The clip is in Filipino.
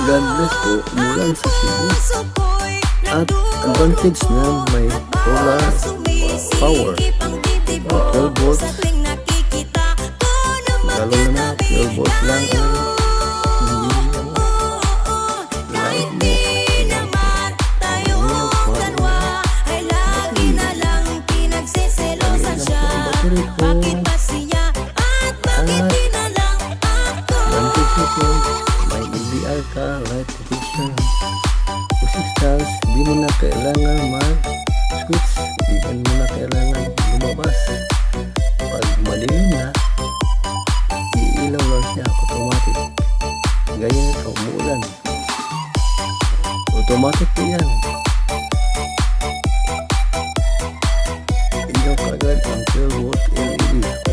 God bless po, umulan sa Cebu. At advantage na may solar power. 12 volts. Lalo na 12 volts lang ang light mo. Bakit ba siya at bakit di na lang ako? May LDR ka, light protection, resistance, di mo na kailangan mag-switch, di mo na kailangan lumabas. Pag madilim na, iilaw lang siya automatic. Ganyan sa umuulan. Automatic po yan. Ilaw kagad ang 12 volt LED.